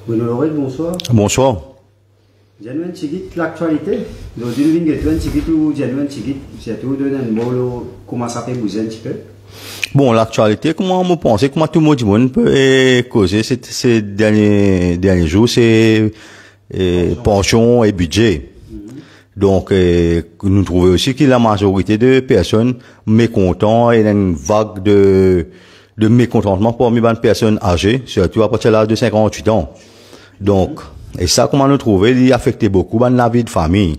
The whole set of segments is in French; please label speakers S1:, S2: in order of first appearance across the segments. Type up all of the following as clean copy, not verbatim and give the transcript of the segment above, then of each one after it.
S1: Bruno Laurel, bonsoir.
S2: Bonsoir.
S1: Januan Chigit, l'actualité. Aujourd'hui, nous venons de Chigit ou Januan Chigit, c'est tout de même, comment ça fait bouger un petit peu?
S2: Bon, l'actualité, comment vous pensez, comment tout le monde peut causer ces derniers jours, c'est pension et budget. Donc, nous trouvons aussi que la majorité de personnes mécontentes et une vague de mécontentement parmi les personnes âgées, surtout à partir de l'âge de 58 ans. Donc, et ça, comment nous trouvons, il affecte beaucoup la vie de famille.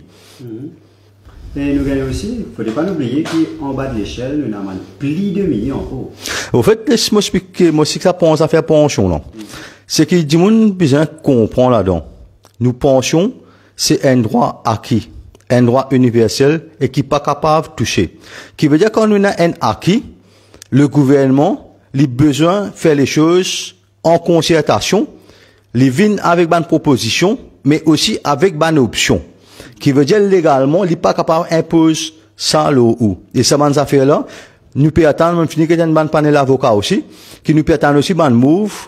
S1: Et nous gagnons aussi, il ne faut pas oublier qu'en bas de l'échelle, nous avons plus de millions encore.
S2: Au fait, laisse-moi expliquer, moi aussi que ça pense à faire pension, là. C'est que du monde besoin comprendre là-dedans. Nous pensions, c'est un droit acquis, un droit universel et qui n'est pas capable de toucher. Qui veut dire quand on a un acquis, le gouvernement, il a besoin de faire les choses en concertation, il vient avec une proposition, mais aussi avec une option. Qui veut dire légalement, il n'est pas capable d'imposer ça là ou. Et ça, dans affaires-là, nous pouvons attendre, on finit qu'il y a un panel d'avocats aussi, qui nous peut attendre aussi un move,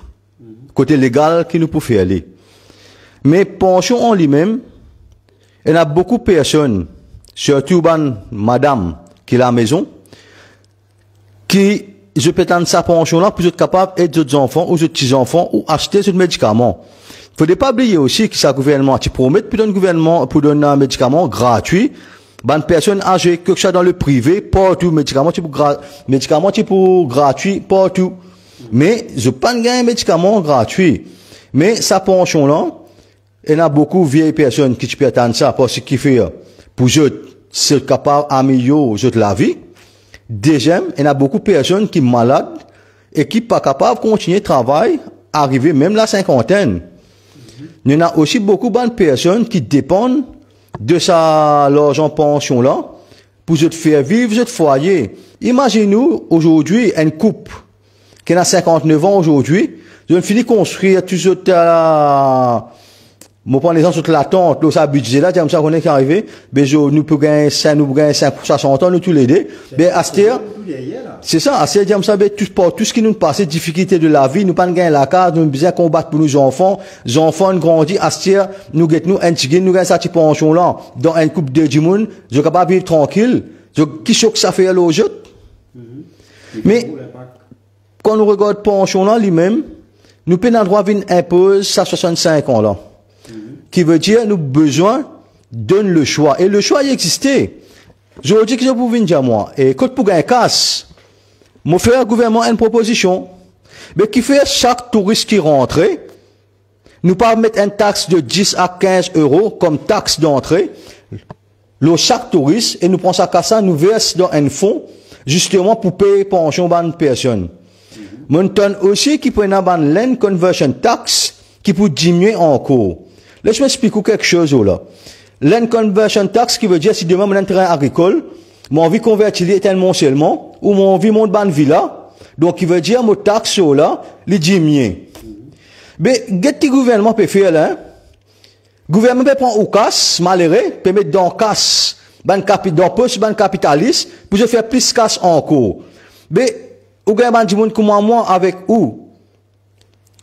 S2: côté légal, qui nous peut faire aller. Mais pension en lui-même, il y a beaucoup de personnes, surtout madame, qui est à la maison, qui, je peux attendre sa pension-là pour être capable d'aider d'autres enfants ou d'autres petits-enfants ou acheter ce médicament. Il ne faut pas oublier aussi que ça gouvernement, tu promets pour donner gouvernement, pour donner un médicament gratuit, bonne personne âgée, que ça dans le privé, partout, médicament, pour gratuit, partout. Mais, je pas un médicament gratuit. Mais, sa pension là, il y a beaucoup de vieilles personnes qui peuvent attendre ça, parce qu'il fait, pour eux, c'est capable d'améliorer la vie. Deuxième, il y a beaucoup de personnes qui sont malades et qui ne sont pas capables de continuer le travail, arriver même la cinquantaine. Il y en a aussi beaucoup de personnes qui dépendent de l'argent pension là pour se faire vivre votre foyer. Imaginez-nous aujourd'hui une couple qui a 59 ans aujourd'hui, ils ont fini de construire tout ça moi prends l'exemple sur la tente, là ça budget là, comme ça qu'on est arrivé, ben nous pouvons gagner 5 60 ans nous tous les deux. Ben Astér c'est ça, Astér comme ça ben tout ce qui nous passe, difficultés de la vie, nous pas gagner la case, nous besoin combattre pour nos enfants, les enfants grandissent, Astér nous get nous un petit nous gagne ça petite pension là dans une coupe de du monde, je capable vivre tranquille. Qui choque ça fait l'autre. Mais quand nous regarde pension là lui-même, nous pouvons droit venir imposer ça 65 ans là. Qui veut dire, nous besoin, donne le choix. Et le choix, il existait. Je vous dis que je vous viens dire moi. Et quand pour gagner casse, mon frère, le gouvernement a une proposition. Mais qui fait chaque touriste qui rentre, nous pas mettre une taxe de 10 à 15 euros comme taxe d'entrée. Chaque touriste, et nous prenons ça casse, nous verse dans un fonds, justement pour payer pension à une personne. Monton aussi qui prend une land conversion tax, qui peut diminuer encore. Laisse-moi expliquer quelque chose là. Land conversion tax qui veut dire si demain mon terrain agricole, mon envie convertir éternellement seulement, ou mon envie mon ban villa, donc qui veut dire mon taxe là, les diminuer. Mais qu'est-ce que le gouvernement peut faire là? Le gouvernement peut prendre au casse, malheureux, peut mettre dans casse, dans poste, ban capitaliste, pour se faire plus casse encore. Mais, ou gagne du monde comme moi avec où?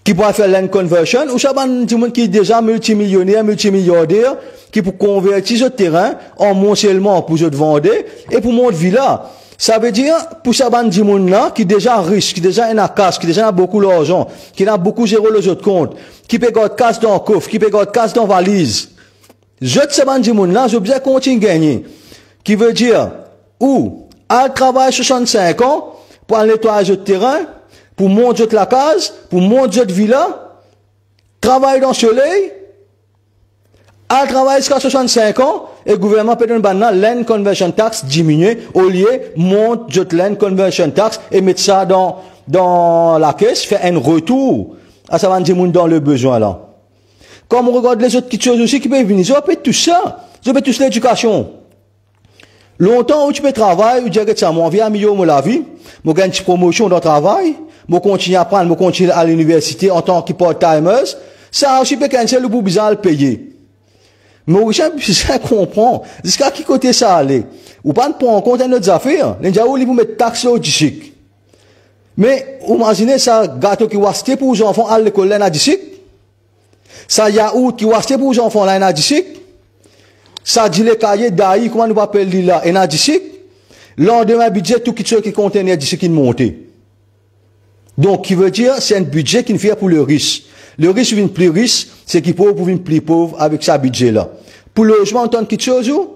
S2: Qui pourra faire land conversion, ou ça du monde qui est déjà multimillionnaire, multimilliardaire, qui peut convertir ce terrain en mensuellement pour se vendre et pour monter villa. Ça veut dire, pour ça du monde là, qui est déjà riche, qui est déjà en casse, qui déjà a beaucoup d'argent, qui a beaucoup zéro les autres comptes, qui peut garder casse dans le coffre, qui peut garder casse dans la valise. Je te sais du monde là, je besoin continuer à gagner. Qui veut dire, ou, à travailler 65 ans, pour aller nettoyer le terrain, pour monter la case, pour monter la villa, travailler dans le soleil, à travailler jusqu'à 65 ans, et le gouvernement peut donner land conversion tax diminuer, au lieu monter la land conversion tax et mettre ça dans la caisse, faire un retour à ça va dire dans le besoin là. Comme on regarde les autres petites choses aussi qui peuvent venir, ça peut tout ça, ça peut tout l'éducation. Longtemps où tu peux travailler, ou dire que ça m'a envie à améliorer la vie, moi gagne une promotion dans le travail, moi continue à apprendre, moi continue à l'université en tant que part-timers, ça aussi peut cancel le bout bizarre le payer. Mais j'ai besoin de comprendre, jusqu'à qui côté ça aller. Ou pas de prendre en compte notre affaire, les gens où ils vous mettent taxe au disque. Mais, imaginez ça, gâteau qui va pour les enfants à l'école, là, d'ici. Ça yaourt qui acheté pour les enfants là, énergétique. Ça dit les cahiers d'aïe, comment nous appelons là, énergétique. Lendemain, budget, tout qui contient énergétique qui monte. Donc, qui veut dire, c'est un budget qui ne fait pour le riche. Le riche vient plus riche, c'est qui pauvre pour venir plus pauvre avec sa budget là. Pour le logement, on entend quelque chose ou?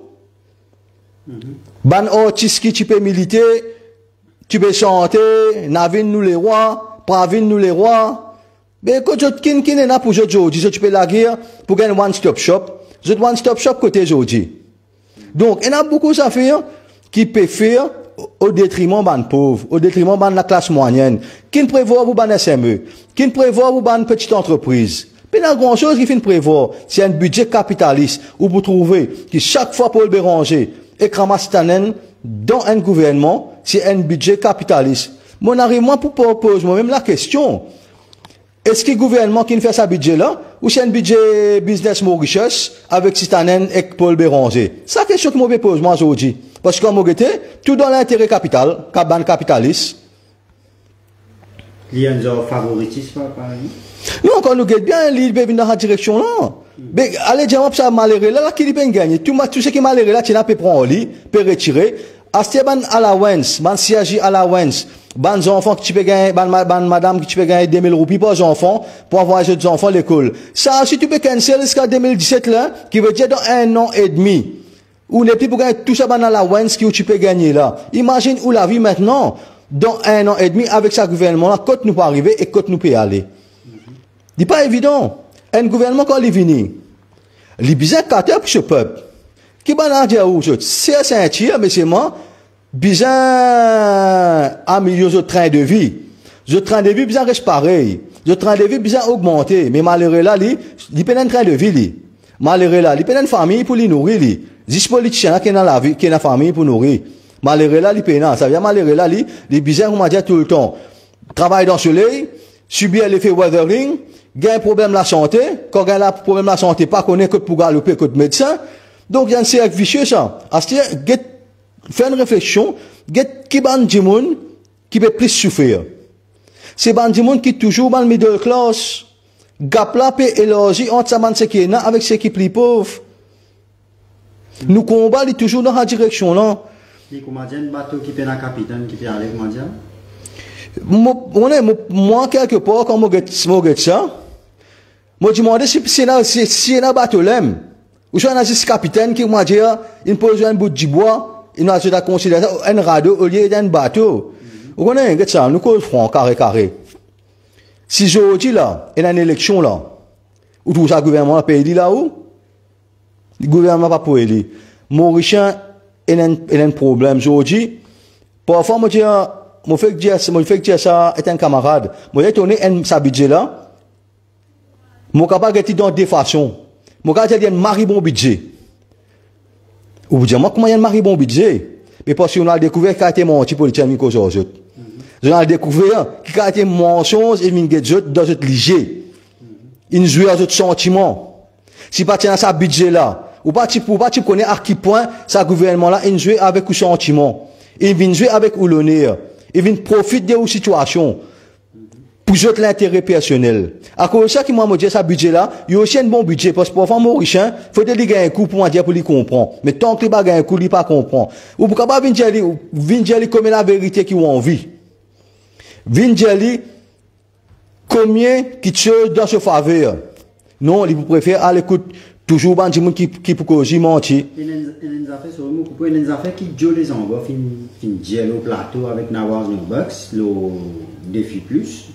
S2: Ban artiste qui tu peux militer, tu peux chanter, Navine nous les rois, Pravine nous les rois. Mais quand tu qui n'est là pour aujourd'hui, tu peux la guerre pour gagner one stop shop. Je one stop shop côté aujourd'hui. Donc, il y a beaucoup d'affaires qui peuvent faire au détriment ban pauvre, au détriment ban la classe moyenne, qui ne prévoit pour ban SME, qui ne prévoit pour ban petite entreprise. Puis il y a grand chose qui fait prévoir, c'est un budget capitaliste où vous trouvez que chaque fois pour le béranger et Kramastanen dans un gouvernement, c'est un budget capitaliste. Mon arrivement pour poser moi-même la question. Est-ce que le gouvernement qui fait sa budget là, ou c'est un budget business Mauritius avec Stanen et Paul Béranger? C'est la question que je pose moi aujourd'hui. Parce que comme vous tout dans l'intérêt capital, capitaliste.
S1: Il y a un favoritisme par exemple?
S2: Non, quand nous guettons bien, il peut venir dans la direction là. Mais allez dire ça malheureux là, qui peut gagner. Tout ce qui est malheureux là, tu n'as pas prendre au lit, peut retirer. Asteban allowance, ban siagi allowance. Ban enfants qui tu peux gagner, ban madame qui tu peux gagner 2000 roupies par enfant pour avoir les autres enfants à l'école. Ça, si tu peux cancel jusqu'à 2017 là, qui veut dire dans 1 an et demi. Ou les petits pour gagner tout ça ban allowance que tu peux gagner là. Imagine où la vie maintenant, dans 1 an et demi avec ce gouvernement là, quand nous peut arriver et quand nous peut aller. C'est pas évident. Un gouvernement quand il vient, il besoin de 4 pour ce peuple. Qui va dire où c'est un tir, mais c'est moi, besoin améliorer le train de vie. Le train de vie besoin reste pareil. Le train de vie besoin augmenter. Mais malheureux là, il peut un train de vie, li. Malheureux là, il peut une famille pour les nourrir, li. 10 politiciens qui sont dans la vie, qui sont dans la famille pour nourrir. Malheureux là, il peut ça veut dire malheureux là, il besoin, on va dire tout le temps, travail dans le soleil, subir l'effet weathering, gagne un problème de la santé, quand gagne un problème de la santé, pas connaître que pour galoper, que de médecin. Donc, il y a un cercle vicieux, ça. C'est-à-dire, faire une réflexion, qui ban du monde qui peut plus souffrir. C'est ban du monde qui est toujours dans le middle class. Gap là peut élargir entre ce qui est là avec ceux qui sont plus pauvres. Nous combattons toujours dans la direction là.
S1: Et comment dire, un bateau qui peut dans la capitaine, qui peut aller, comment dire?
S2: Moi, quelque part, quand je regarde ça, je me demande si un bateau l'aime. Ou soit un capitaine qui m'a dit, il pose un bout de bois, il a considéré un radeau au lieu d'un bateau. Vous connaissez ça, nous coffrons carré. Si je dis là, il y a une élection là, où tout ça, le gouvernement a payé là où? Le gouvernement n'a pas payé. Mauricien, il y a un problème. Je dis, parfois, je dis, moi fait que ça est un camarade. Moi, j'ai tourné un budget là, moi, capable de dans des façons. Mon gars, il y a un mari bon budget. Ou vous dites, moi, comment il y a un mari bon budget? Mais parce qu'on a découvert qu'il a été menti pour les tchèques aujourd'hui. On a découvert qu'il a été mensonge et qu'il a dans notre léger. Il joue dans notre sentiment. Si pas dans sa budget là, ou pas tu connais à quel point ce gouvernement là, il joue avec le sentiment. Il vient jouer avec l'honneur. Il vient profiter de la situation. Pour jouer l'intérêt personnel. À cause de ça, qui m'a dit, ça budget là, il y a aussi un bon budget, parce que pour faire Mauricien, faut te gagner un coup pour moi dire pour lui comprendre. Mais tant qu'il pas gagner un coup, il pas comprendre. Ou pour pas venir dire comme la vérité qu'il a envie. Venir dire combien qui chose dans ce faveur. Non, il préfère à l'écoute, toujours ban du monde qui pour cause mentir.
S1: Il y a une affaire sur le mot, il y a une affaire qui joue les envois, fin gel au plateau avec Nawaz Nubucks, le défi plus.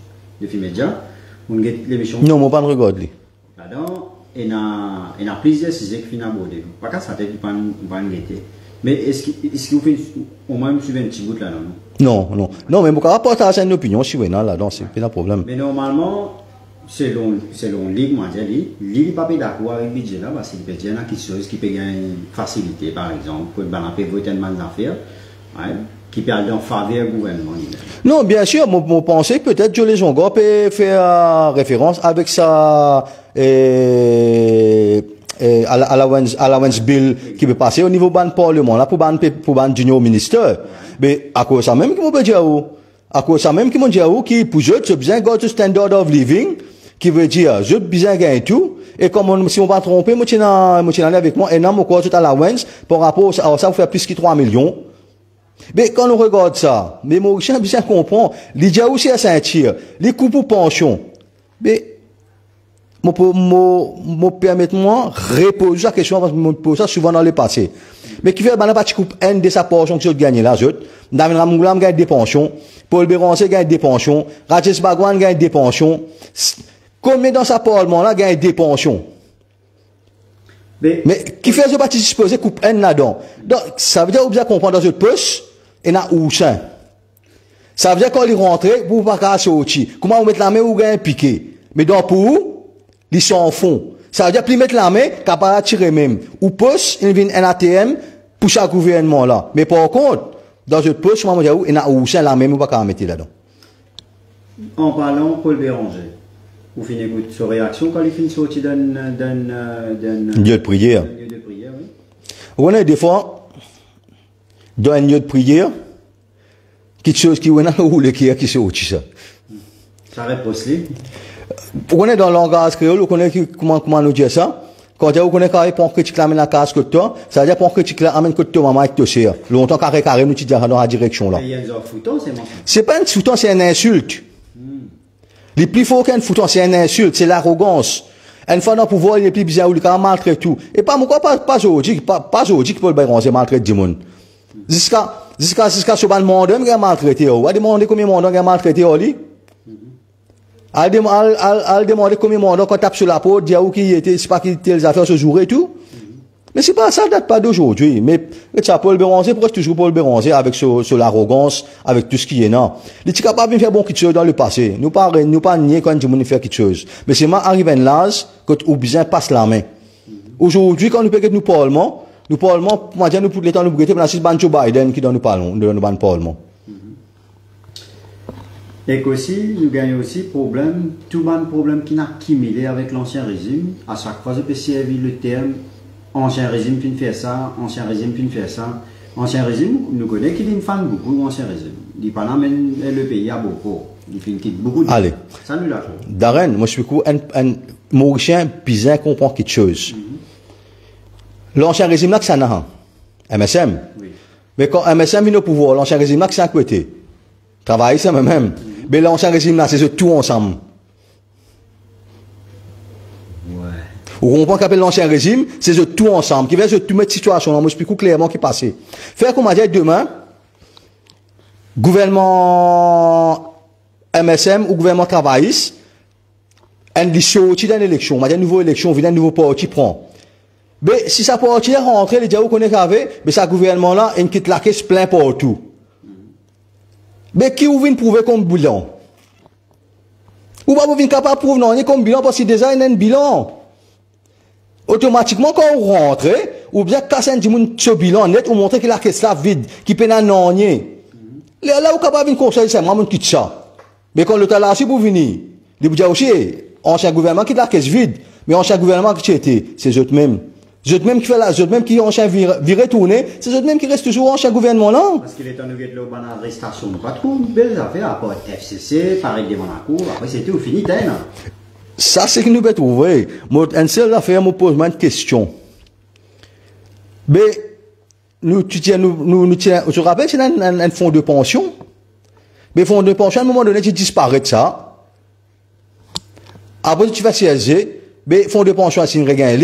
S1: Défi média, on get l'émission.
S2: Non, moi pas de regarder.
S1: Là-dedans, il y a plusieurs sujets qui finissent abordés. Pas qu'à ça tête, pas en guetter. Mais est-ce que vous faites au moins un petit bout là, non?
S2: Non, mais vous pouvez partager une opinion si vous êtes là-dedans, c'est pas un problème.
S1: Mais normalement, selon Ligue mondiale, Ligue n'est pas d'accord avec le budget là, parce qu'il peut y avoir quelque chose qui peut gagner facilité, par exemple, pour balancer tellement d'affaires. Qui perd en faveur du gouvernement.
S2: Non, bien sûr, mon pensée peut-être que les gens peuvent faire référence avec ça allowance bill qui peut passer au niveau du parlement là pour ban junior minister. Mais à cause ça même qui m'ont dit à cause ça même qui m'ont dit qui pour eux c'est besoin de standard of living qui veut dire je besoin gagner tout Et comme si on va tromper, moi, tiens avec moi, et non, mon corps, tout à la Wens, par rapport à ça, vous fait plus que 3 millions. Mais quand on regarde ça, mais moi, je bien comprendre, les déjà aussi à Saint-Cyr, les coupes pour pension. Mais, moi, permettez-moi, reposer la question, parce que je pose ça souvent dans le passé. Mais qui fait, ben, pas de coupe N de sa pension que je gagne là, David Ramoulam gagne des pensions, Paul Bérancé gagne des pensions, Rajesh Bagwan gagne des pensions. Combien dans sa parlement là gagne des pensions? Mais qui fait ce parti disposer coupe N là-dedans? Donc, ça veut dire, vous bien comprendre dans votre poste, et n'a où ça? Ça veut dire quand il rentre, vous pas qu'à sortir. Comment vous mettez la main ou gagne piqué? Mais donc, pour, ils s'en font. Ça veut dire, plus mettre la main, capable de tirer même. Ou poste, il vient un ATM, pour chaque gouvernement là. Mais par contre, dans votre poste, moi, je dis, il n'a où ça la même, ou pas qu'à mettre là-dedans.
S1: En parlant, Paul Béranger. Vous finissez écouter sa réaction quand il finit de sortir d'un
S2: lieu de prière.
S1: Oui.
S2: Vous voyez, des fois, dans un lieu de prière, quelque chose qui est dans le qui sortit ça.
S1: Ça repose lui.
S2: Vous connaissez dans le langage créole, vous connaissez comment nous dire ça? Quand vous connaissez quand il prend critique la la case que toi, ça veut dire prend critique la amène que toi maman avec toi c'est. Longtemps carré nous dit dans la direction là. C'est pas un fouton, c'est une insulte. Les plus forts qu'un fouton, c'est une insulte, c'est l'arrogance. Une fois dans le pouvoir, il est plus bizarre, il a maltraité tout. Et pas pourquoi pas aujourd'hui, pas aujourd'hui Paul Béranger maltraite du monde. Jusqu'à ce ban monde, il a maltraité. On va demander combien de monde il a maltraité, lui. Al demander combien de monde quand tape sur la peau, dire où qui était, c'est pas qui était les affaires ce jour et tout. Mais c'est pas ça, date pas d'aujourd'hui. Mais, ça, Paul Béranger, pourquoi toujours Paul Béranger avec l'arrogance, avec tout ce qui est là? Il est capable de faire bon quelque chose dans le passé. Nous pas nier quand il fait quelque chose. Mais c'est mal arrivé l'âge, quand ou bien passe la main. Aujourd'hui, quand nous parlons, moi, dire, nous, pour les temps, nous, brûler, c'est Joe Biden qui donne nous parlons, nous parlement.
S1: Et qu'aussi, nous gagnons aussi problème, tout le problème qui n'a accumulé avec l'ancien régime. À chaque fois, je peux servir le terme, ancien régime puis faire ça, ancien régime puis faire ça. Ancien régime, nous connaissons qu'il y a une fan beaucoup d'ancien régime. Il pas même le pays à beaucoup. Il fait beaucoup de.
S2: Allez.
S1: Ça nous l'a.
S2: Darren, moi je suis un Mauricien bizarre comprend quelque chose. L'ancien régime là que ça n'a pas. MSM. Oui. Mais quand MSM vient au pouvoir, l'ancien régime là que c'est à côté. Travaille ça même. Mais l'ancien régime là, c'est tout ensemble. Vous comprenez qu'appelle l'ancien régime, c'est tout ensemble, qui veut tout mettre situation, moi je explique clairement qui est passé. Faire comme on dit demain, gouvernement MSM ou gouvernement travailliste, une sortie d'une élection, on va dire une nouvelle élection, vient un nouveau parti prend. Mais si ça parti est rentré, les gens vous connaissent qu'avec, mais ça gouvernement là, il quitte la caisse plein partout. Mais qui vous vient prouver comme bilan? Ou pas vous venir capable de prouver non, comme bilan parce que déjà il y a un bilan. Automatiquement, quand on rentre, ou bien casser un petit bilan net, ou montrer que la caisse là vide, qui peine à nonner. Là, vous capable de conseiller ça, moi, je quitte ça. Mais quand le temps là, si vous venez, vous dites aussi, ancien gouvernement qui la caisse vide, mais ancien gouvernement qui était, c'est eux mêmes. C'est eux mêmes qui fait là, c'est eux mêmes qui ancien viré tourné, c'est eux mêmes qui restent toujours ancien gouvernement là.
S1: Parce qu'il est en nouveau de l'arrestation, pas trop belles affaires, à part FCC, pareil devant la cour, après c'était au fini, là.
S2: Ça, c'est que nous pouvons trouver. Moi, une seule affaire me pose une question. Mais, je rappelle, c'est un fonds de pension. Mais fonds de pension, à un moment donné, tu disparais de ça. Après, tu vas CSG, mais fonds de pension, c'est une régale.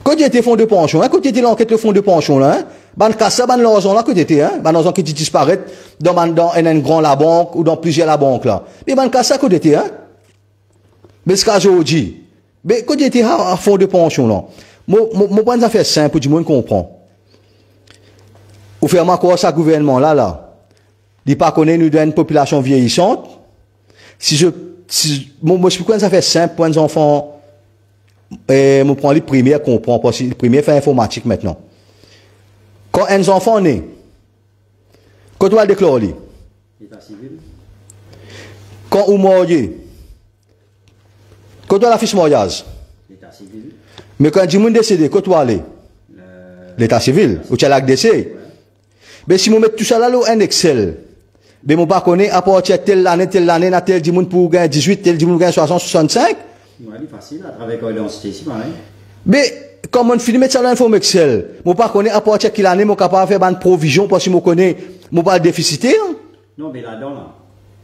S2: Quand tu étais fonds de pension, quand tu étais l'enquête de fonds de pension, là, ban kassa, ban l'argent là, que tu étais, ban l'argent qui disparaît dans un grand la banque, ou dans plusieurs la banque, là. Mais ban kassa, que tu étais, mais ce qu'aujourd'hui, mais quand tu étais à fonds de pension, là, mon point de fait simple, pour tout le monde comprend. Ou faire quoi, ça, gouvernement, là, il pas connaît, nous, d'une population vieillissante. Moi, je peux ça fait simple pour les enfants, je prends les primaires, comprend, parce que les primaires fait informatique maintenant. Quand un enfant naît, quand tu vas déclarer,
S1: l'état civil.
S2: Quand vous mariez, quand tu as la fiche mariage,
S1: l'état civil.
S2: Mais quand tu es décédé, quand tu vas aller, l'état civil, ou tu as l'acte décès. Mais si vous mettez tout ça là, un Excel, Mais mon pas connaît à partir de telle année, na tel dimoun pour gagner 18, tel dimoun gagner 60, 65.
S1: Ouais, c'est facile, à travers l'identité ici, pareil.
S2: Mais, comme on finit mettre ça dans l'informe Excel, mon pas connaît à partir de quelle année, mon capable de faire une provision parce que mon connaît, mon pas déficitaire.
S1: Non, mais là-dedans,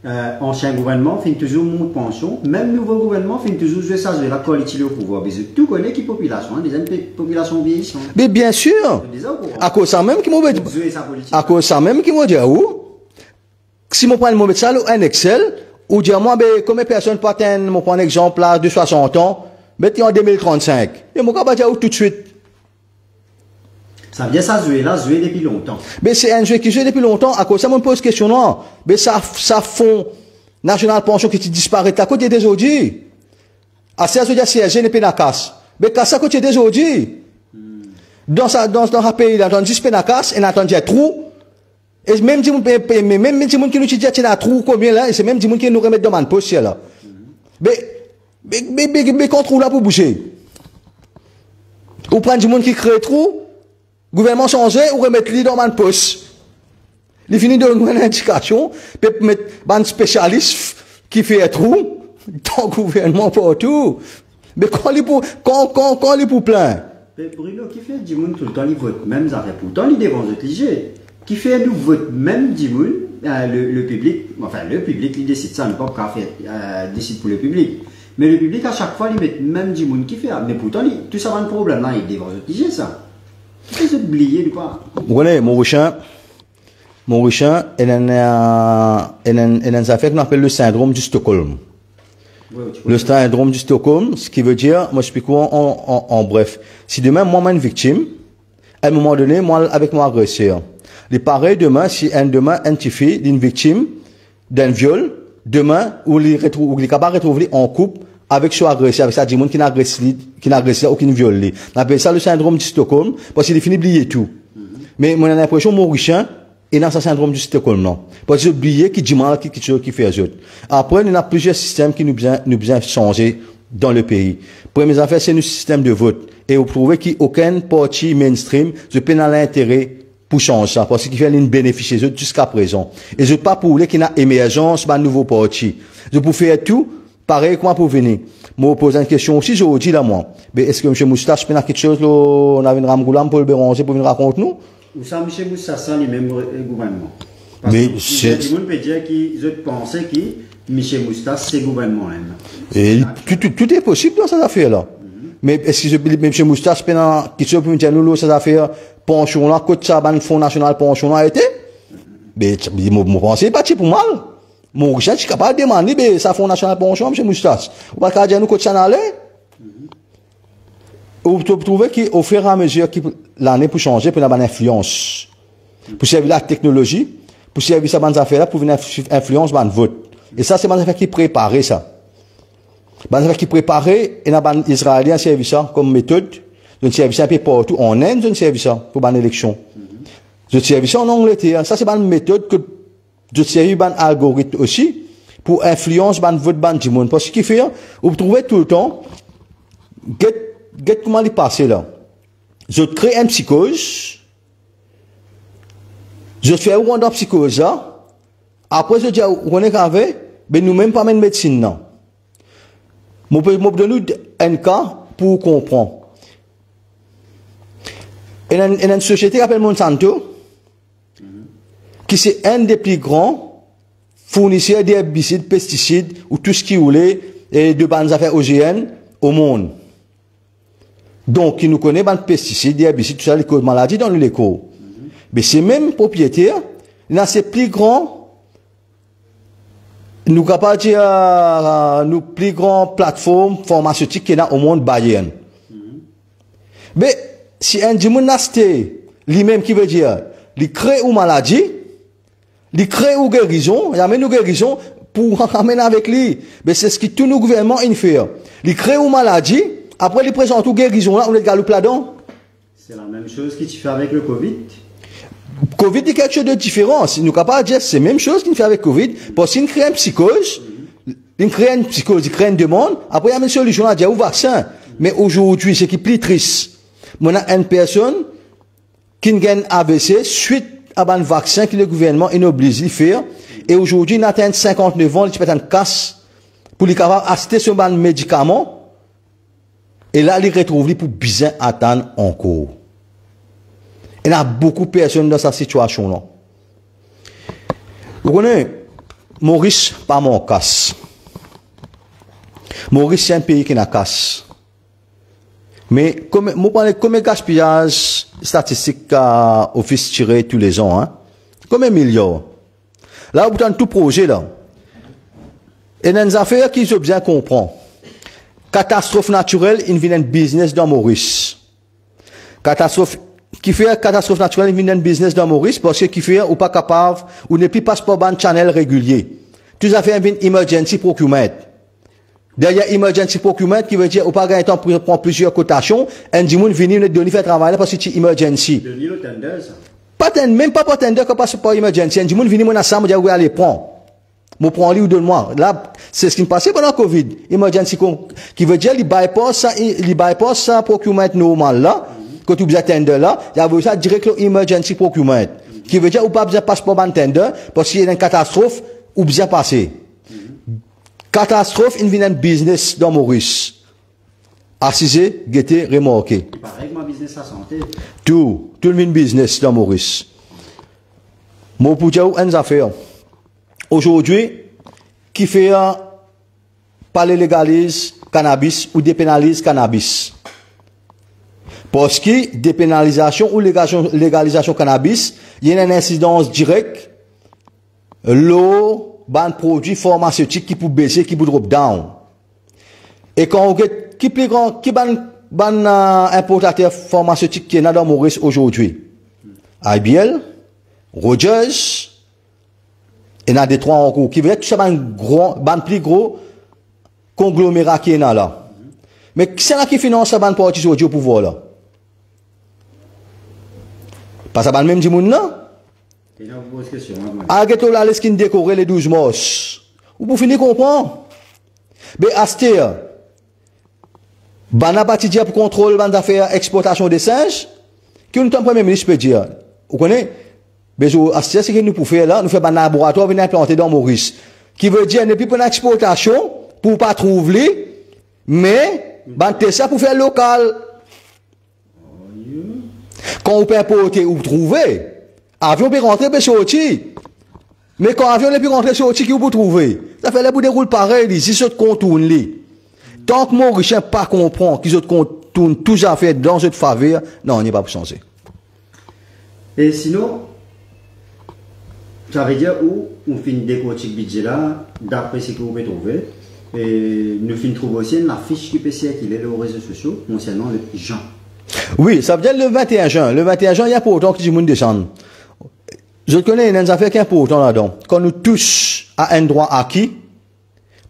S1: là, ancien gouvernement fait toujours monte pension, même nouveau gouvernement fait toujours jouer ça, jouer la qualité au pouvoir. Mais tout connaît qui population, des populations vieillissantes.
S2: Mais bien sûr, à cause ça même qui m'a dit, à cause ça même qui m'a dit, où? Si mon prend mon ça un Excel, ou dire moi, ben, combien de personnes peuvent atteindre, mon prend un exemple là, de 60 ans, mettez en 2035. Et mon capable dire où tout de suite.
S1: Ça vient ça jouer là, jouer depuis longtemps.
S2: Mais c'est un jeu qui joue depuis longtemps, à cause ça me pose question, non. Mais ça fond national pension qui disparaît à côté des audits. À 16 audiats CSG n'est pas dans casse. Mais casse à côté des audits. Dans un pays, dans un 10 pénacasse, et dans un trou. Et même si même si qui nous dit qu'il y a un trou combien là, et c'est même si qui nous remet dans un poste là. Mais qu'on trouve là pour bouger. Ou prendre du monde qui crée trou, gouvernement changé, ou remettre lui dans un poste. Il finit de donner une indication, peut mettre un spécialiste qui fait un trou, dans le gouvernement partout. Mais quand il pour plein.
S1: Mais Bruno, qui fait du monde tout le temps, il vote même affaires pourtant, il devant obliger. Qui fait nous vote même du monde, le public, enfin le public, il décide ça, ne pas faire décide pour le public. Mais le public, à chaque fois, il met même du monde qui fait. Mais pourtant, tout ça va un problème là, il devant obliger ça. C'est oublié ou pas?
S2: Vous connaissez, mon Richard, il a une affaire qu'on appelle le syndrome du Stockholm.
S1: Ouais,
S2: le syndrome du Stockholm, ce qui veut dire, moi je explique en bref. Si demain, moi, je suis une victime, à un moment donné, moi, avec mon agresseur, il pareil demain, si demain, une fille d'une victime d'un viol, demain, où il est capable de retrouver en couple avec son agresseur, avec sa demande qui n'a agressé ou qui ne viole. On appelle ça le syndrome du Stockholm, parce qu'il finit d'oublier tout. Mais moi, j'ai l'impression, mon richard, il a ce syndrome du Stockholm, non. Parce qu'il oublie qu'il dit mal, quelque chose qui fait les autres. Après, il y a plusieurs systèmes qui nous bien changer dans le pays. Première affaire, c'est le système de vote. Et vous trouvez qu'aucun parti mainstream ne peut avoir l'intérêt pour changer ça, parce qu'il fait une bénéficier eux jusqu'à présent. Et je ne pas pour qu'il y ait une émergence d'un nouveau parti. Je peux faire tout, pareil, comment pour venir. Moi, pose une question aussi, je vous dis là, moi. Mais est-ce que M. Moustache peut avoir quelque chose, là, on a une ramgoulam pour le béranger, pour venir raconter nous?
S1: Ou ça, M. Moustache, c'est le même gouvernement.
S2: Parce mais
S1: c'est. Tout le monde peut dire qu'ils pensent que M. Moustache, c'est le gouvernement même.
S2: Et tout est possible dans cette affaire-là. Mais est-ce que M. Moustache peut avoir quelque chose pour me dire, nous, cette affaire, pension là, côté ça, le Fonds national pension là, été? Mais, moi, pensez pas, pour mal. Mon richard, je suis capable de demander, mais ça Fonds national pension, M. Moustache. Ou pas qu'à dire, nous, côté ça, n'allait? Vous trouvez qu'au fur et à mesure que l'année pour changer, pour avoir une influence. Pour servir la technologie, pour servir ça, bonnes affaires là, pour venir influence, le vote. Et ça, c'est bonnes affaires qui préparait ça. Bonnes affaires qui préparait, et les Israéliens servent ça comme méthode. Je ne servis ça un peu partout. En Inde, je ne servis ça pour une élection. Je servis ça en Angleterre. Ça, c'est une méthode que je servis un algorithme aussi pour influencer le vote du monde. Parce que ce qui fait, vous trouvez tout le temps, comment il passe là. Je crée une psychose. Je fais où on a psychose là. Après, je dis, on est qu'avec, mais nous-mêmes pas même médecine, non. Je vais donner un cas pour comprendre. Il y a une société qui s'appelle Monsanto, qui c'est un des plus grands fournisseurs d'herbicides, pesticides, ou tout ce qui voulait, et de bonnes affaires OGM au monde. Donc, il nous connaît les pesticides, herbicides, tout ça, les causes de maladies dans l'éco. Mais ces mêmes propriétaires, dans ces plus grands, nous capable de dire, nous plus grandes plateformes pharmaceutiques qu'il y a au monde Bayern. Mais, si un dimanche nasté, lui-même qui veut dire, il crée une maladie, il crée une guérison, il amène une guérison pour ramener avec lui. Mais c'est ce que tout nos gouvernements fait. Il crée une maladie, après il présente une guérison là, on est galoupe là-dedans.
S1: C'est la même chose que tu fais avec le Covid.
S2: Covid est quelque chose de différent. Si nous capable de dire c'est la même chose qu'il fait avec Covid, parce qu'il crée une psychose, il crée une demande, après il y a une solution à dire au vaccin. Mais aujourd'hui, c'est qui est plus triste. On a une personne qui a un AVC suite à un vaccin que le gouvernement est obligé de faire Et aujourd'hui, il atteint 59 ans, il peut être casse pour lui capable acheter ce médicament. Et là, il retrouve pour bien attendre encore. Il y a beaucoup de personnes dans cette situation-là. Vous connaissez, Maurice, pas mon casse. Maurice, c'est un pays qui n'a casse. Mais, comme gaspillage statistique office tiré tous les ans, hein? Combien de milliards? Là, vous avez tout projet, là. Et dans les affaires qu'ils ont bien compris. Catastrophe naturelle, il vient un business dans Maurice. Qui fait catastrophe naturelle, il vient un business dans Maurice, parce que qui fait, ou pas capable, ou n'est plus passe par un channel régulier. Tout ça fait un emergency procurement. Derrière emergency procurement, qui veut dire, ou pas gagner temps pour prendre plusieurs cotations, un dimanche venir nous donner faire travail parce que c'est emergency. Même pas pour tender que passe par emergency. Un dimanche venir mon ensemble, dire, oui, allez, prends. Moi, prends lui ou donne-moi. Là, c'est ce qui me passait pendant Covid. Emergency, qui veut dire, il bypass ça procurement normal là, que tu besoin tender là, il y a ça direct emergency procurement. Qui veut dire, ou pas besoin passer par un tender, parce qu'il y a une catastrophe, ou besoin passer. Catastrophe, il vient un business dans Maurice. Assisé, guetté, remorqué.
S1: Pareil que ma business à santé.
S2: Tout le monde business dans Maurice. Moi, pour dire, une affaire. Aujourd'hui, qui fait, pas légalise cannabis ou dépénalise cannabis. Parce que dépénalisation ou légalisation cannabis, il y a une incidence directe, l'eau, ban produit pharmaceutique qui peut baisser, qui peut drop down. Et quand on regarde, qui plus grand, qui ban importateur pharmaceutique qui est dans Maurice aujourd'hui? IBL, Rogers, et dans Détroit encore, qui veut être tout ça ban plus gros conglomérat qui est là. Mais qui c'est là qui finance ban parti aujourd'hui au pouvoir là? Pas ça ban même du monde là? Arrêtez là les skins décorés les 12 mars. Ou pour finir comprendre. Mais Astéa, Bana Batidia pour contrôle ban d'affaires exportation des singes, qui nous temps premier ministre peut dire. Vous connaissez? Mais Astéa, c'est que nous pouvons faire là, nous faisons un laboratoire venir implanter dans Maurice. Qui veut dire, ne plus pour l'exportation, pour pas trouver, mais, ban ça pour faire local. Quand on peut importer ou trouver, avion peut rentrer, peut sortir. Mais quand avion ne peut rentrer, sortir, qui vous trouver? Ça fait les bouts de roule pareil, si ce contourne li. Tant que Maurice n'a pas comprend qu'ils ont contourne tout à fait dans cette faveur, non, on n'est pas pour changer.
S1: Et sinon, ça veut dire où on fait une décortique budget là, d'après ce que vous pouvez trouver. Et nous finissons trouver aussi une affiche qui peut circuler sur les réseaux sociaux concernant les gens.
S2: Oui, ça veut dire le 21 juin. Le 21 juin, il y a pas autant que du monde descend. Je connais une affaire qui est importante là-dedans. Quand nous touchons à un droit acquis,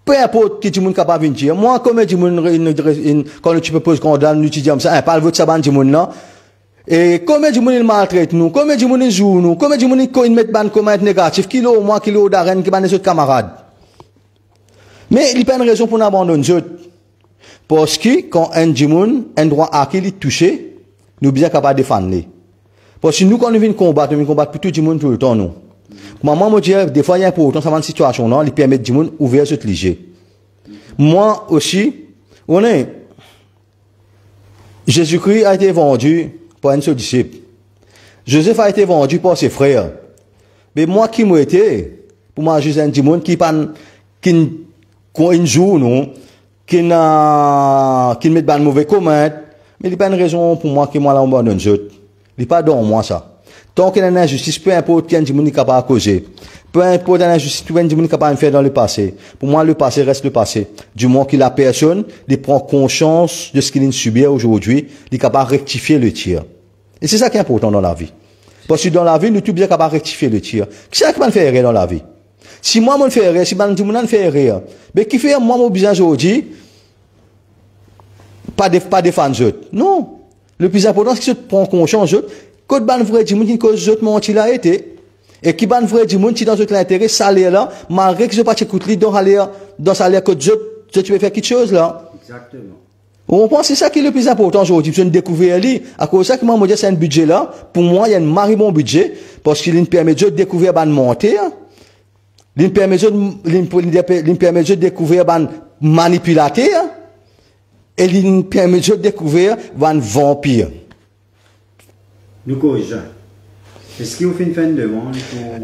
S2: peu importe qui du monde capable de dire. Moi, comme du monde, quand tu peux poser condamne, nous disons ça, pas le vote ça du monde là. Et combien du monde il maltraite nous, combien du monde il joue nous, combien du monde il met ban commentaire négatif, kilo au moins, kilo d'arène, qui ban les autres camarades. Mais il n'y a pas une raison pour nous abandonner les autres. Parce que quand un droit acquis est touché, nous sommes bien capables de défendre. Parce que nous, quand nous venons combattre pour tout le monde tout le temps, nous. Maman me dit, des fois, il y a un important, ça va une situation, non, il permet du monde ouvrir ce léger. Moi aussi, on est, Jésus-Christ a été vendu par un seul disciple. Joseph a été vendu par ses frères. Mais moi, qui m'a été, pour moi, je suis un monde qui joue, non, qui met dans mauvais comment, mais il n'y a pas une raison pour moi que moi là on abandonne autres. Il n'y a pas dans moi ça. Tant qu'il y a une injustice, peu importe qui est monde capable de causer, peu importe l'injustice, tout le monde capable de faire dans le passé. Pour moi, le passé reste le passé. Du moment que la personne, il prend conscience de ce qu'il subit aujourd'hui, il est capable de rectifier le tir. Et c'est ça qui est important dans la vie. Parce que dans la vie, nous sommes bien capables de rectifier le tir. Qui c'est qui va faire erreur dans la vie? Si moi, je fais erreur, si je me fais erreur, mais qui fait moi, mon besoin aujourd'hui, pas défendre les autres. Non. Le plus important, c'est que tu prends conscience des autres. Quand ban vrai du monde qui cause les autres menti là été. Et qui ban vrai du monde qui dans autre intérêt, salaire là, malgré que je pas t'écouter dans salaire que tu peux faire quelque chose là.
S1: Exactement.
S2: On pense que c'est ça qui est le plus important aujourd'hui. Je découvrir lui. À cause de ça que moi, c'est un budget là. Pour moi, il y a un mari bon budget. Parce qu'il permet de découvrir ban monter. il permet de découvrir ban manipulateur et il permet de découvrir ban vampire.
S1: Nous corrigeons. Est-ce qu'il vous fait une demande?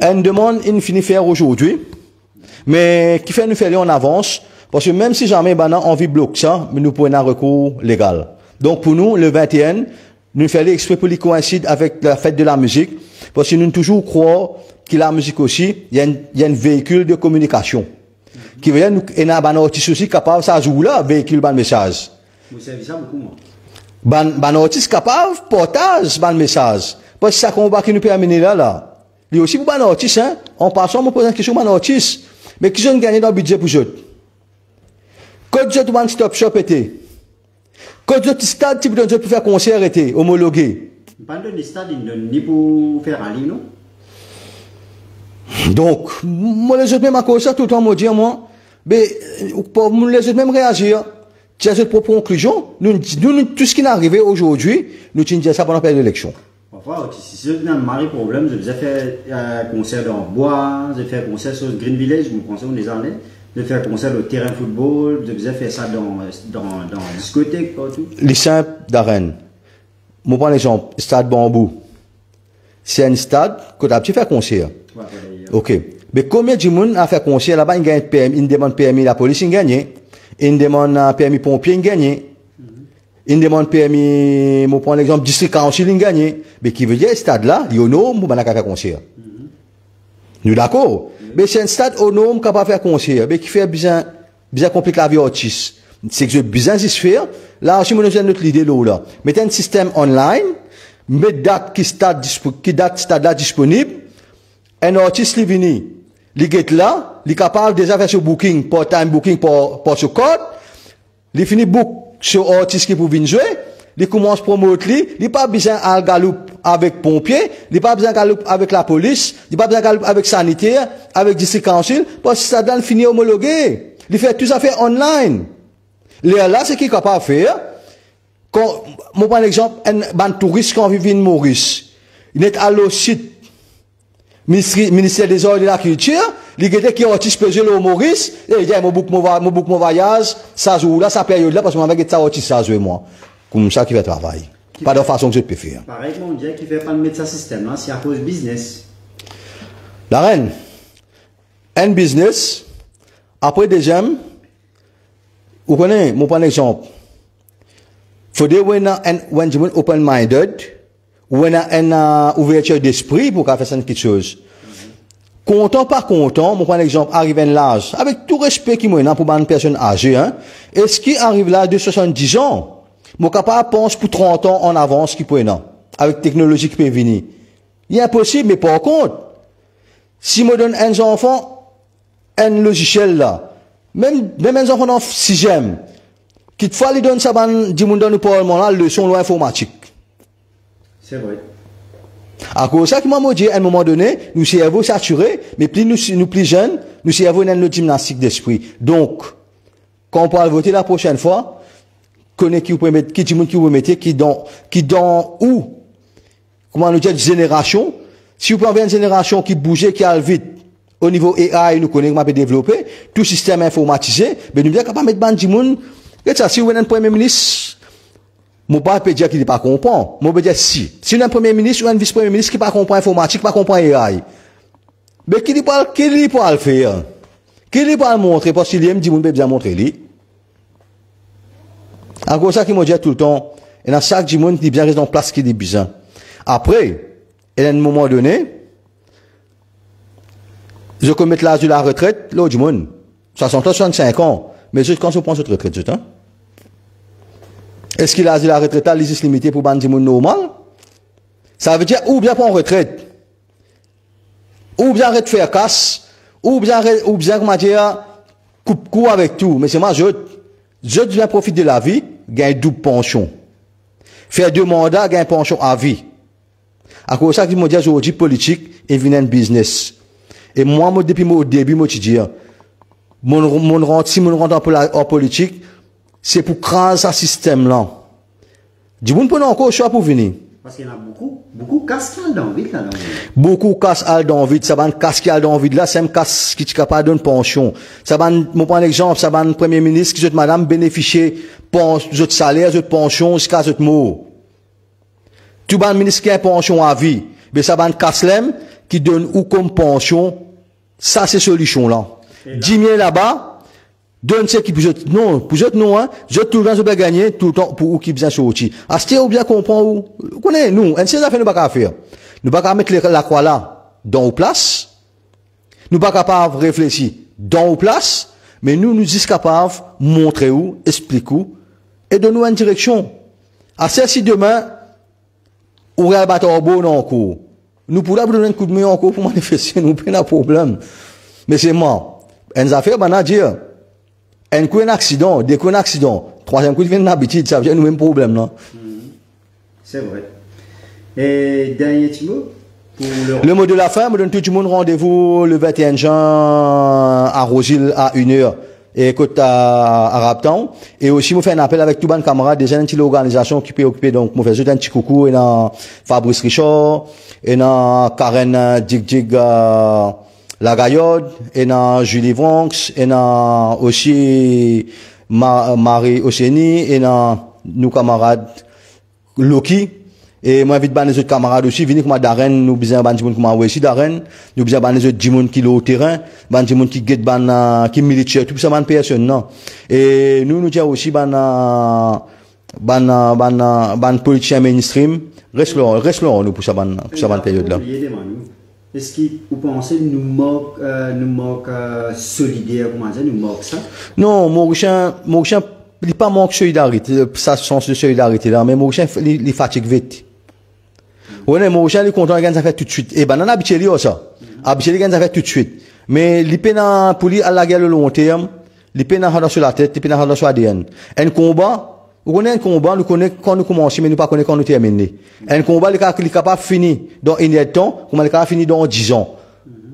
S2: Une demande, il finit faire aujourd'hui, mais qui fait nous faire en avance, parce que même si jamais on a envie de bloquer ça, nous pouvons un recours légal. Donc pour nous, le 21, nous faisons exprès pour les coïncide avec la fête de la musique, parce que nous toujours croyons que la musique aussi, il y a un véhicule de communication. Qui veut dire, nous, il y a un artiste aussi capable, ça joue là, véhicule, ban message.
S1: Vous savez ça beaucoup, moi.
S2: Ban artiste capable, portage, ban message. Parce que ça combat qui nous permet là. Il y a aussi pour ban artiste, hein. En passant, on me pose une question, ban artiste. Mais qui ont gagné dans le budget pour eux? Quand vous êtes one stop shop été, quand vous êtes stade, tu peux faire concert été, homologué.
S1: Pas de stade, ni pour faire un livre, non?
S2: Donc, moi, les autres même à cause ça, tout le temps, me dire, moi, mais, pour les autres même réagir, tu as cette propre conclusion, nous, tout ce qui est arrivé aujourd'hui, nous disons ça pendant la période d'élection.
S1: Parfois, si vous avez un mari problème, vous avez fait un concert dans le bois, vous avez fait un concert sur Green Village, vous pensez, on est allé, vous avez fait un concert au terrain de football, vous avez fait ça dans la discothèque, partout.
S2: Les simples d'Arène. Moi, prends l'exemple, stade Bambou. C'est un stade que tu as fait concert.
S1: Ouais,
S2: ok. Mais combien de monde a fait concert là-bas, il gagne permis, il demande permis la police, il gagne. Il demande permis pompier, il gagne. Il demande permis, moi prends l'exemple, district council, il gagne. Mais qui veut dire, stade là, il y a un homme, pour faire concert. Nous d'accord? Mais c'est un stade autonome qui n'a pas fait concert, mais qui fait bien compliquer la vie autiste. C'est que je bien s'y faire. Là, si nous avons notre idée là, mettez un système online, mettez date stade là disponible, un artiste qui vient, il est là, il est capable déjà faire ce booking, part-time booking pour ce code, il finit book sur artiste qui pour venir jouer, il commence à promouvoir, il n'est pas besoin à galoupe avec pompiers, il n'est pas besoin à galoupe avec la police, il n'est pas besoin à galoupe avec sanitaire, avec district council, parce que ça donne fini homologué. Il fait tout ça fait online. Là, c'est qui est capable de faire. Quand, moi, par exemple, un touriste qui vit en Maurice, il est allé au site, ministère des Arts et de la Culture, il y a qui artiste pesé au Maurice, et il dit, mon mon voyage, ça joue là, ça période là, parce que moi, avec ça artiste, ça joue moi. Comme ça, qui va travailler. Pas de façon que je peux faire.
S1: Pareil, mon Dieu, qui fait pas de mettre ça système là, c'est à cause business.
S2: La reine, un business, après des gemmes, vous connaissez, mon prends exemple. Faudrait when you open-minded, ou une ouverture d'esprit pour faire ça quelque chose. Content par content, mon prends exemple, arrive à l'âge, avec tout respect qui m'a pour une personne âgée, hein. Est-ce qui arrive là de 70 ans, mon capable pense pour 30 ans en avance qui peut avec technologie qui peut venir. Il est impossible, mais par contre, si me donne un enfant, un logiciel là, même un enfant dans 6e, qui te lui donne ça, du monde dans le parlement là, leçon informatique.
S1: C'est vrai.
S2: À cause de ça, qui m'a dit, à un moment donné, nous cerveau saturé, mais plus nous plus jeunes, nous cerveau dans notre gymnastique d'esprit. Donc, quand on parle voter la prochaine fois, connaît qui vous pouvez mettre, qui dit monde qui vous mettez, qui dans où, comment nous dire, génération, si vous prenez une génération qui bougeait, qui a vite, au niveau AI, nous connaissons comment peut développer, tout système informatisé, mais nous sommes capables de mettre bande du monde. Et ça, si vous avez un premier ministre, mon pas peut dire qu'il n'est pas comprend. Moi, peut dire si. Si vous avez un premier ministre ou un vice-premier ministre qui ne comprend pas informatique, qui ne comprend pas AI. Mais qui ne peut pas le faire? Qui ne peut pas le montrer? Parce qu'il aime, dit, mon peut bien montrer, lui. En gros, ça qui m'a dit tout le temps, et dans chaque du monde qui bien reste en place qui est besoin. Après, et à un moment donné, je commets l'âge de la retraite, l'autre du monde, 60 ans, 65 ans, mais juste quand on prend cette retraite, juste, hein? Est-ce qu'il a dit la retraite, les limité pour bande du monde normal? Ça veut dire, ou bien prendre retraite, ou bien arrêter de faire casse, ou bien, comment dire, coupe avec tout. Mais c'est moi, je viens profiter de la vie, gagne double pension. Faire 2 mandats, gagne pension à vie. À cause de ça, je me dis aujourd'hui, politique, et vient un business. Et moi, depuis au début, moi, je dis, si mon rentre en politique, c'est pour craser ce système-là. Du monde peut encore choix pour venir.
S1: Parce qu'il y en a beaucoup cascades dans le vide là.
S2: Beaucoup cascades dans le vide, ça va cascade dans le vide là, c'est un casse qui est capable d'une pension. Ça va, mon prendre l'exemple, ça va un premier ministre qui, madame, bénéficier, de salaire, de pension, jusqu'à ce mot. Tout le ministre qui a une pension à vie, mais ça va un casse-lem qui donne ou comme pension, ça c'est solution là. 10 000 là-bas, donne ce qui peut non, pour eux non, hein, je tout le temps, je vais gagner, tout le temps, pour ou qui bien sortir. À ce ou bien comprendre où, vous connaissez, nous, un ces affaires, nous pas faire. Nous pas mettre la croix là, dans la place. Nous pas capable de réfléchir dans la place, mais nous sommes capables de montrer où, expliquer où, et de nous une direction. À ce si demain, on va battre un beau en cours. Nous pourrons donner un coup de main en cours pour manifester, nous pas de problème. Mais c'est moi. Une affaire, ben, à dire, un coup, un accident, deux coups, un accident, troisième coup, il vient d'habitude, ça vient nous même problème, là.
S1: C'est vrai. Et dernier petit mot pour
S2: le mot de la fin, me donne tout le monde rendez-vous le 21 juin à Rosil à 1h et côté à Raptown. Et aussi, me fait un appel avec tous les camarades des entités organisations qui peuvent occuper, donc, me fait un petit coucou et dans Fabrice Richard, et dans Karen Dig La Gaillode, et dans Julie Bronx, et dans aussi Marie Océanie, et dans nos camarades Loki. Et moi, invite les autres camarades aussi, venez comme Darren, nous besoin de gens qui m'ont aussi Darren, nous besoin les autres gens qui sont au terrain, des gens qui guettent, qui militent, tout ça, des personnes, non. Et nous disons aussi, politiciens mainstream, reste là, nous, pour ça, période là.
S1: Est-ce que vous pensez nous manque solidaire, comment dire, nous manque ça?
S2: Non, Mauricien, il pas manque solidarité, ça sens de solidarité là, mais Mauricien, il fatigue vite. Ouais, Mauricien, il est content, il a fait tout de suite. Et ben, on a habitué ça. Habitué, il a fait tout de suite. Mais, il peine pour lui, à la guerre le long terme, il peine à sur la tête, il peine à sur l'ADN. Un combat, on connaît un combat, nous connaissons quand nous commençons, mais nous pas connaissons quand nous terminons. Un combat, il est capable de finir dans un temps, comme il est capable de finir dans 10 ans.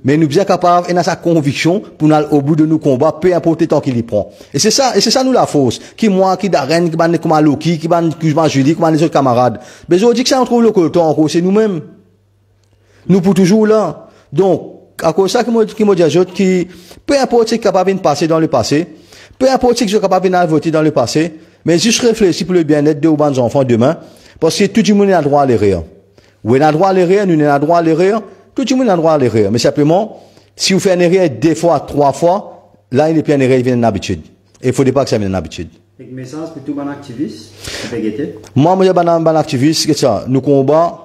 S2: Mais nous sommes capables, et dans sa conviction, pour aller au bout de nos combats, peu importe le temps qu'il y prend. Et c'est ça nous la force. Qui moi, qui Darren, qui ban comme Loki, qui ban Julie, qui ban les autres camarades. Mais je dis que ça on trouve le temps encore, c'est nous-mêmes. Nous pour toujours là. Donc, à cause de ça, qui me dit qui, peu importe ce qui est capable de passer dans le passé, peu importe ce qui est capable de voter dans le passé, mais juste réfléchir pour le bien-être de nos enfants demain, parce que tout le monde a droit à l'erreur. Vous avez droit à l'erreur, nous avons droit à l'erreur. Tout le monde a le droit à l'erreur. Mais simplement, si vous faites une erreur 2 fois, 3 fois, là, il n'est plus une erreur, il devient une habitude. Et il ne faudrait pas que ça devienne une habitude.
S1: Et le message pour tout bon activiste,
S2: moi, je suis un activiste, c'est ça. Nous combattons,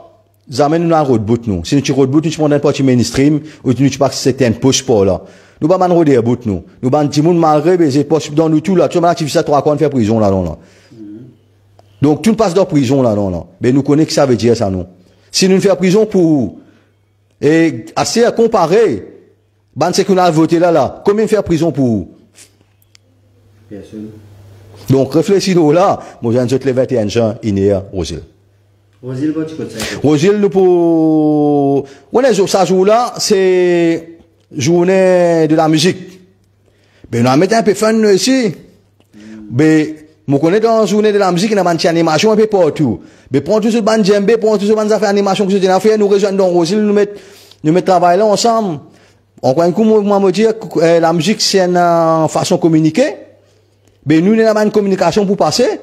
S2: nous amènent un roadboot, nous. Si nous tirons roadboot, nous prends un parti mainstream, ou nous pas que c'était un push pour là. Nous pas un roadboot, nous. Nous pas un petit monde malgré, mais c'est possible dans nous tout là. Tu es un activiste à 3 ans, on fait prison là, là. Donc, tout passe dans prison là, là. Mais nous connaissons que ça veut dire ça, nous. Si nous nous faisons prison pour, et assez à comparer, c'est qu'on a voté là, combien faire prison pour?
S1: Bien sûr.
S2: Donc, réfléchissez-nous là, moi j'ai les 21 juin, Inéa, Rosil.
S1: Rosil, tu peux ça?
S2: Rosil, nous pour, ça joue là, c'est journée de la musique. Ben, on a mis un peu fun ici. Ben, moi connais dans la journée de la musique, il y a une animation un peu partout. Mais prends tout ce band djembé, prends tout ce band affaires animation que je fait, nous rejoignons dans Rosil, nous mettons travail là ensemble. On croit un coup, moi, me dire que la musique, c'est une façon de communiquer. Ben, nous, avons une communication pour passer.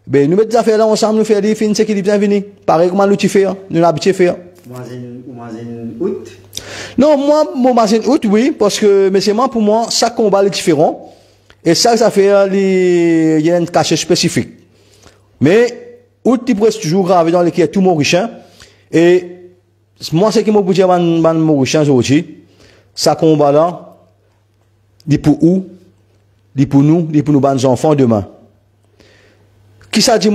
S2: Ben, nous mettons des affaires là ensemble, nous faisons des films, c'est qui est bien venu. Pareil, comment nous fait, nous l'avons habitué faire.
S1: Moi, août?
S2: Non, moi, août, oui, parce que, mais c'est moi, pour moi, chaque combat est différent. Et ça fait, il y a un cachet spécifique. Mais, août, il reste toujours gravé dans l'équipe tout Mauricien. Et, moi, c'est qui m'a dit, man Mauricien, aujourd'hui, ça combat là, il pour où? Il pour nous, ban enfants demain. Qui ça dit,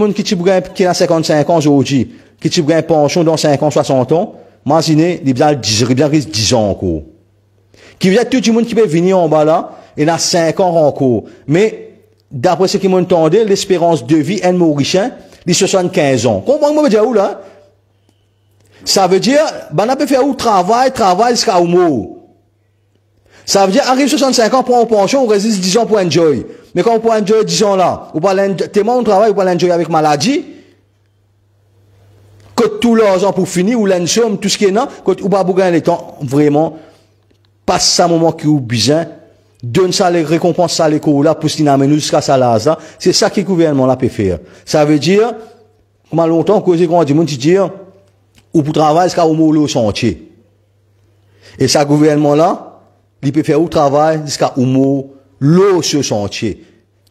S2: qui a 55 ans aujourd'hui, qui tu gagnes pension dans 5 ans, 60 ans, imaginez, il bien 10 ans encore. Qui vient tout le monde qui peut venir en bas là, il a 5 ans encore. Mais, d'après ce qui m'ont entendu, l'espérance de vie, un Mauricien, il 75 ans. Comment me dire où là? Ça veut dire, on peut faire où travail jusqu'à où mort. Ça veut dire, arrive 65 ans pour une pension, on résiste 10 ans pour enjoy. Mais quand on peut enjoy 10 ans là, ou pas tellement on travaille, ou pas l'enjoy avec maladie, que tout l'argent pour finir, ou l'ensomme, tout ce qui est là, que ou pas pour gagner le temps, vraiment, passe ça moment qui est besoin, donne ça les récompenses, ça les cours là, pour ce qui nous jusqu'à ça là, c'est ça que le gouvernement là peut faire. Ça veut dire, comment longtemps, cause quand du monde dire, ou pour travailler, c'est au le chantier. Et ça, gouvernement là, il peut faire au travail, jusqu'à au l'eau sur chantier.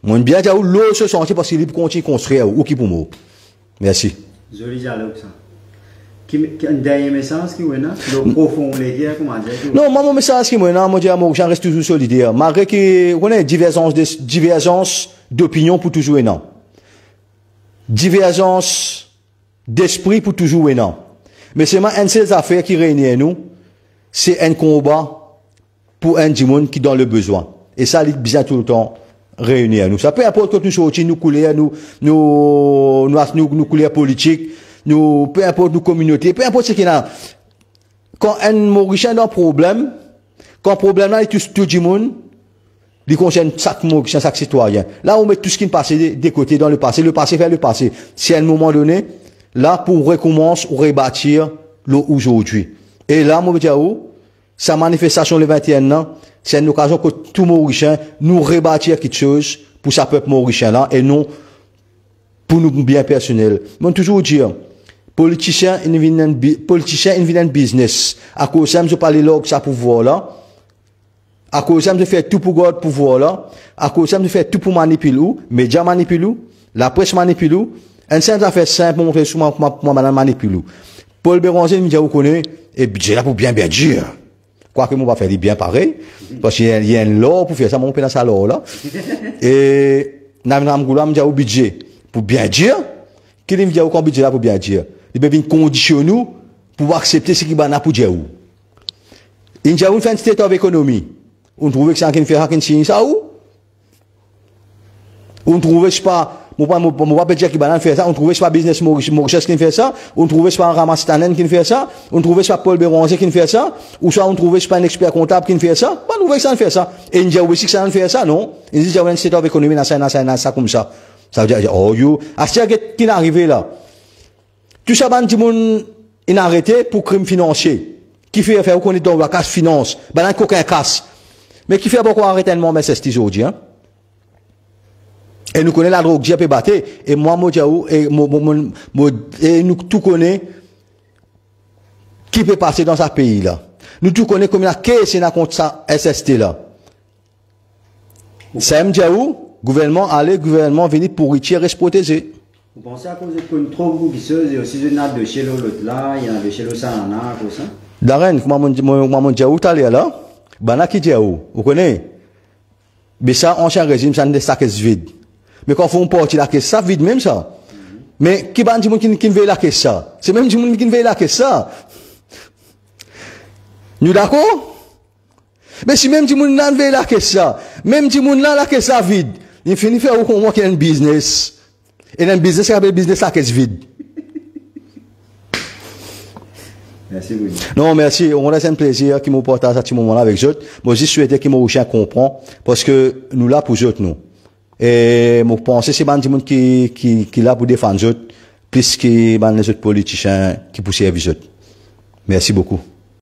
S2: Moi, bien dire l'eau sur chantier parce qu'il peut continuer à construire, ou qui pour moi. Merci.
S1: Joli dialogue ça. Un dernier message qui est là, le profond, les dire, comment dire?
S2: Non, moi, mon message qui est là, moi, j'en reste toujours solidaire. Malgré que, on a divergence d'opinion pour toujours et non. Divergence d'esprit pour toujours et non. Mais c'est une de ces affaires qui réunit nous, c'est un combat pour un monde qui dans le besoin. Et ça, il bien tout le temps réunir nous. Ça peu importe que nous sortions, nous couleurs, nous couleurs politiques, nous, peu importe nos communautés, peu importe ce qu'il y a. Quand un Mauricien a un problème, quand le problème là, il touche tout le monde, il concerne chaque Mauricien, chaque citoyen. Là, on met tout ce qui est passé des côtés dans le passé fait le passé. C'est à un moment donné, là, pour recommencer, ou rebâtir l'aujourd'hui. Et là, moi, je dis, sa manifestation le 21 ans, c'est une occasion que tout Mauricien nous rebâtir quelque chose pour sa peuple Mauricien là, et non pour nous bien personnel. Moi, toujours dire, politicien, il vient business. À cause de parler là, ça pouvoir là. À cause de faire tout pour garder pouvoir là. À cause de faire tout pour manipuler, médias manipulent, la presse manipule, un simple affaire simple, montrer souvent comment madame manipule. Paul Béranger, il me dit, vous connaissez, et budget là pour bien dire. Quoique, moi, va faire bien pareil. Parce qu'il y a un lot pour faire ça, mon pénal ça là. Et, Nam Goula me dit, au budget, pour bien dire, qu'il me dit, au budget là pour bien dire. Il peut conditionner nous, pour accepter ce qu'il va pour dire. Il dit, on fait un state of economy. On trouve que c'est un qui fait un signe ça ou? On trouve que c'est pas, moi pas dire qu'il va faire ça, on trouve que c'est pas business Mauritius qui fait ça, on trouve que c'est pas un Ramastanen qui fait ça, on trouve que c'est pas Paul Béranger qui fait ça, ou soit on trouve que c'est pas un expert comptable qui fait ça, pas nous que ça fait ça. Et il dit aussi que ça ne fait ça, non? Il dit, il y a un state of economy dans ça comme ça. Ça veut dire, oh yo, à ce qui est arrivé là. Tout ça, ben, monde, il a arrêté pour crime financier. Qui fait faire, qu'on est dans la casse finance, ben, là, qu'aucun casse. Mais qui fait beaucoup arrêter tellement, mais c'est ce aujourd'hui, hein. Et nous connaissons la drogue, j'ai pu battre, et moi, et nous tout connaissons qui peut passer dans ce pays là. Nous tout connaissons combien de caisses il y a contre ça, SST là. C'est MDAO, gouvernement venir pour retirer et se protéger.
S1: Vous pensez à cause de trop beaucoup qui se, et aussi de nappe de chez l'autre là, il y en a de chez l'autre ça, comme ça?
S2: Darren, comment mon Diaou t'allais là? Bana qui Diaou, vous connaissez? Mais ça, ancien régime, ça ne sacs vide. Mais quand on porte la caisse, ça vide même ça. Mais qui va dire qui veut la caisse ça? C'est même du monde qui veut la caisse ça. Nous d'accord? Mais si même du monde n'a veut la caisse ça, même du monde là la caisse ça vide, il finit faire au moins qu'il y a un business. Et un business, c'est un business la caisse vide.
S1: Merci beaucoup.
S2: Non, merci. On a un plaisir qui me partage à ce moment-là avec eux. Moi, je souhaitais qu'ils m'ont comprend parce que nous là pour eux, nous. Et moi, pense que c'est des gens qui là pour défendre eux, plus que les autres politiciens qui poussent à eux. Merci beaucoup.